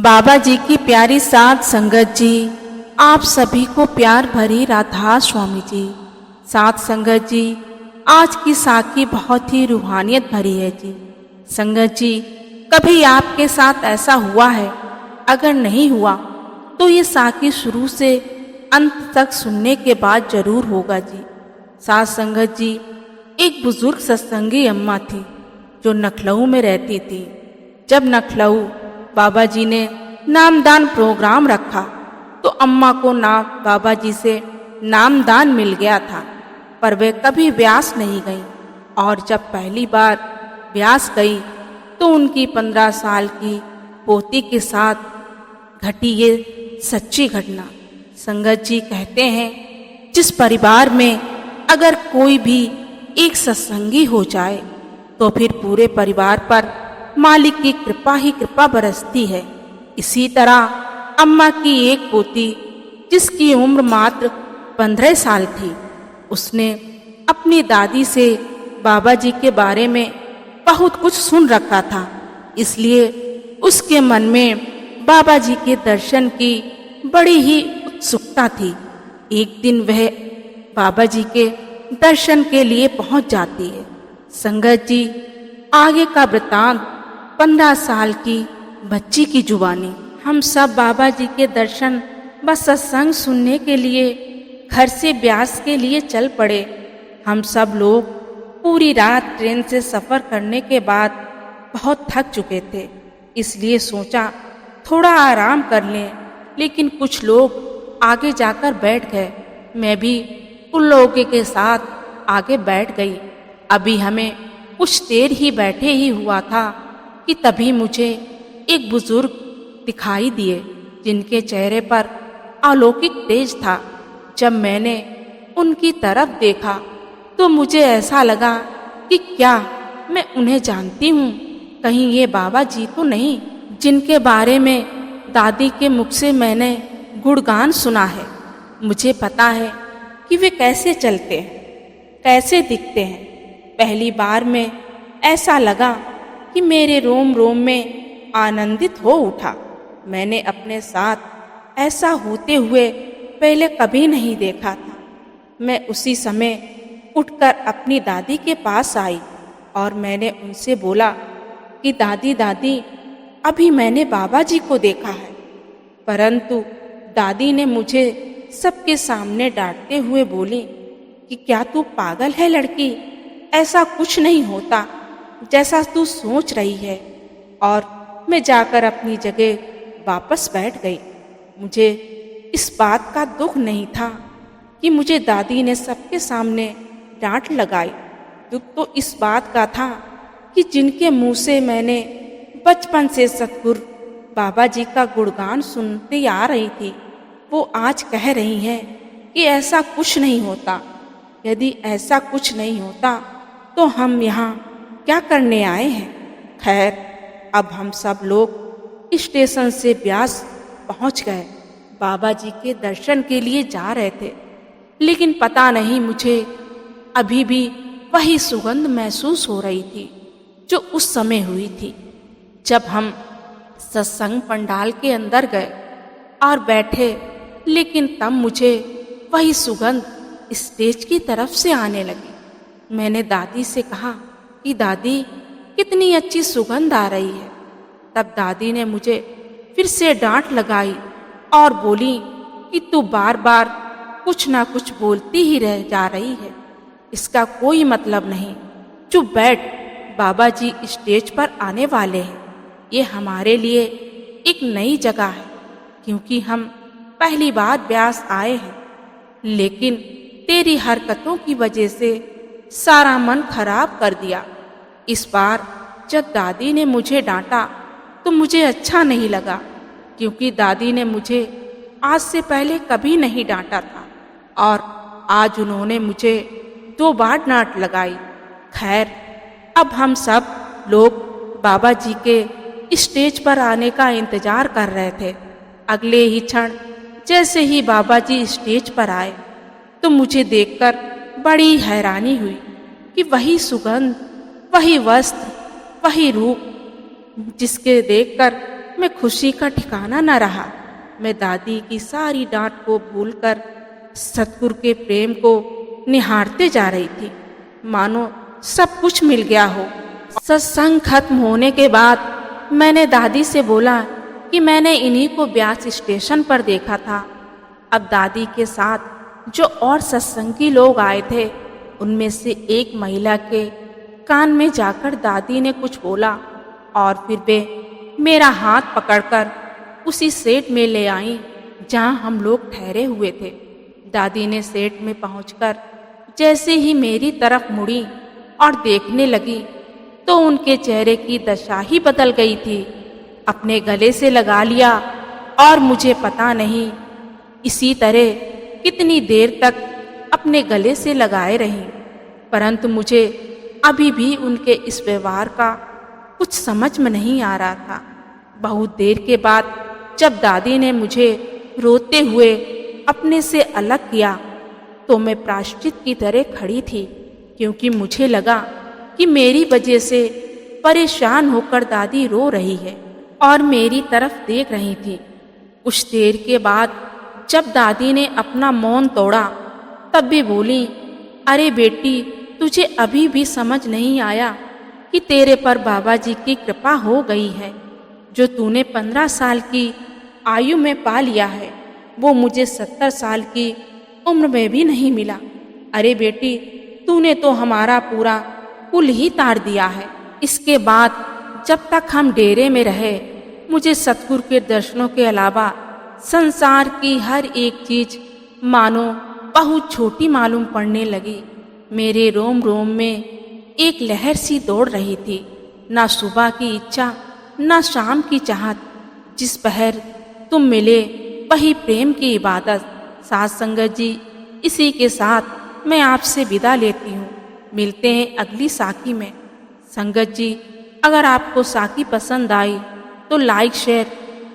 बाबा जी की प्यारी साध संगत जी, आप सभी को प्यार भरी राधा स्वामी जी। साध संगत जी, आज की साखी बहुत ही रूहानियत भरी है जी। संगत जी, कभी आपके साथ ऐसा हुआ है? अगर नहीं हुआ तो ये साखी शुरू से अंत तक सुनने के बाद जरूर होगा जी। साध संगत जी, एक बुजुर्ग सत्संगी अम्मा थी जो लखनऊ में रहती थी। जब लखनऊ बाबा जी ने नामदान प्रोग्राम रखा तो अम्मा को बाबा जी से नामदान मिल गया था, पर वे कभी ब्यास नहीं गई। और जब पहली बार ब्यास गई तो उनकी 15 साल की पोती के साथ घटी ये सच्ची घटना। संगत जी कहते हैं, जिस परिवार में अगर कोई भी एक सत्संगी हो जाए तो फिर पूरे परिवार पर मालिक की कृपा ही कृपा बरसती है। इसी तरह अम्मा की एक पोती जिसकी उम्र मात्र 15 साल थी, उसने अपनी दादी से बाबा जी के बारे में बहुत कुछ सुन रखा था, इसलिए उसके मन में बाबा जी के दर्शन की बड़ी ही उत्सुकता थी। एक दिन वह बाबा जी के दर्शन के लिए पहुंच जाती है। संगत जी, आगे का वृतांत 15 साल की बच्ची की जुबानी। हम सब बाबा जी के दर्शन बस सत्संग सुनने के लिए घर से ब्यास के लिए चल पड़े। हम सब लोग पूरी रात ट्रेन से सफ़र करने के बाद बहुत थक चुके थे, इसलिए सोचा थोड़ा आराम कर लें। लेकिन कुछ लोग आगे जाकर बैठ गए, मैं भी उन लोगों के साथ आगे बैठ गई। अभी हमें कुछ देर ही बैठे ही हुआ था कि तभी मुझे एक बुजुर्ग दिखाई दिए जिनके चेहरे पर अलौकिक तेज था। जब मैंने उनकी तरफ देखा तो मुझे ऐसा लगा कि क्या मैं उन्हें जानती हूँ? कहीं ये बाबा जी तो नहीं जिनके बारे में दादी के मुख से मैंने गुणगान सुना है। मुझे पता है कि वे कैसे चलते हैं, कैसे दिखते हैं। पहली बार में ऐसा लगा कि मेरे रोम रोम में आनंदित हो उठा। मैंने अपने साथ ऐसा होते हुए पहले कभी नहीं देखा था। मैं उसी समय उठकर अपनी दादी के पास आई और मैंने उनसे बोला कि दादी दादी, अभी मैंने बाबा जी को देखा है। परंतु दादी ने मुझे सबके सामने डांटते हुए बोली कि क्या तू पागल है लड़की? ऐसा कुछ नहीं होता जैसा तू सोच रही है। और मैं जाकर अपनी जगह वापस बैठ गई। मुझे इस बात का दुख नहीं था कि मुझे दादी ने सबके सामने डांट लगाई। दुख तो इस बात का था कि जिनके मुंह से मैंने बचपन से सतगुरु बाबा जी का गुणगान सुनती आ रही थी, वो आज कह रही हैं कि ऐसा कुछ नहीं होता। यदि ऐसा कुछ नहीं होता तो हम यहाँ क्या करने आए हैं? खैर, अब हम सब लोग स्टेशन से ब्यास पहुँच गए। बाबा जी के दर्शन के लिए जा रहे थे, लेकिन पता नहीं मुझे अभी भी वही सुगंध महसूस हो रही थी जो उस समय हुई थी जब हम सत्संग पंडाल के अंदर गए और बैठे। लेकिन तब मुझे वही सुगंध स्टेज की तरफ से आने लगी। मैंने दादी से कहा कि दादी, कितनी अच्छी सुगंध आ रही है। तब दादी ने मुझे फिर से डांट लगाई और बोली कि तू बार बार कुछ ना कुछ बोलती ही रह जा रही है, इसका कोई मतलब नहीं। चुप बैठ, बाबा जी स्टेज पर आने वाले हैं। ये हमारे लिए एक नई जगह है क्योंकि हम पहली बार ब्यास आए हैं, लेकिन तेरी हरकतों की वजह से सारा मन खराब कर दिया। इस बार जब दादी ने मुझे डांटा तो मुझे अच्छा नहीं लगा, क्योंकि दादी ने मुझे आज से पहले कभी नहीं डांटा था और आज उन्होंने मुझे 2 बार डांट लगाई। खैर, अब हम सब लोग बाबा जी के स्टेज पर आने का इंतजार कर रहे थे। अगले ही क्षण जैसे ही बाबा जी स्टेज पर आए तो मुझे देखकर बड़ी हैरानी हुई कि वही सुगंध, वही वस्त्र, वही रूप जिसके देखकर मैं खुशी का ठिकाना न रहा। मैं दादी की सारी डांट को भूलकर सतगुरु के प्रेम को निहारते जा रही थी, मानो सब कुछ मिल गया हो। सत्संग खत्म होने के बाद मैंने दादी से बोला कि मैंने इन्हीं को ब्यास स्टेशन पर देखा था। अब दादी के साथ जो और सत्संगी लोग आए थे, उनमें से एक महिला के कान में जाकर दादी ने कुछ बोला और फिर वे मेरा हाथ पकड़कर उसी सेट में ले आई जहां हम लोग ठहरे हुए थे। दादी ने सेट में पहुंचकर जैसे ही मेरी तरफ मुड़ी और देखने लगी तो उनके चेहरे की दशा ही बदल गई थी। अपने गले से लगा लिया और मुझे पता नहीं इसी तरह कितनी देर तक अपने गले से लगाए रही, परंतु मुझे अभी भी उनके इस व्यवहार का कुछ समझ में नहीं आ रहा था। बहुत देर के बाद जब दादी ने मुझे रोते हुए अपने से अलग किया तो मैं प्रायश्चित की तरह खड़ी थी, क्योंकि मुझे लगा कि मेरी वजह से परेशान होकर दादी रो रही है और मेरी तरफ देख रही थी। कुछ देर के बाद जब दादी ने अपना मौन तोड़ा तब भी बोली, अरे बेटी, तुझे अभी भी समझ नहीं आया कि तेरे पर बाबा जी की कृपा हो गई है। जो तूने 15 साल की आयु में पा लिया है वो मुझे 70 साल की उम्र में भी नहीं मिला। अरे बेटी, तूने तो हमारा पूरा कुल ही तार दिया है। इसके बाद जब तक हम डेरे में रहे मुझे सतगुरु के दर्शनों के अलावा संसार की हर एक चीज मानो बहुत छोटी मालूम पड़ने लगी। मेरे रोम रोम में एक लहर सी दौड़ रही थी, ना सुबह की इच्छा ना शाम की चाहत। जिस पहर तुम मिले वही प्रेम की इबादत। साथ संगत जी, इसी के साथ मैं आपसे विदा लेती हूँ। मिलते हैं अगली साखी में। संगत जी, अगर आपको साखी पसंद आई तो लाइक, शेयर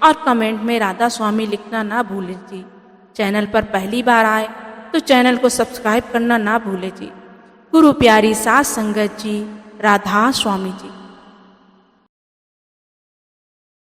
और कमेंट में राधा स्वामी लिखना ना भूलें जी। चैनल पर पहली बार आए तो चैनल को सब्सक्राइब करना ना भूलें जी। गुरु प्यारी साथ संगत जी, राधा स्वामी जी।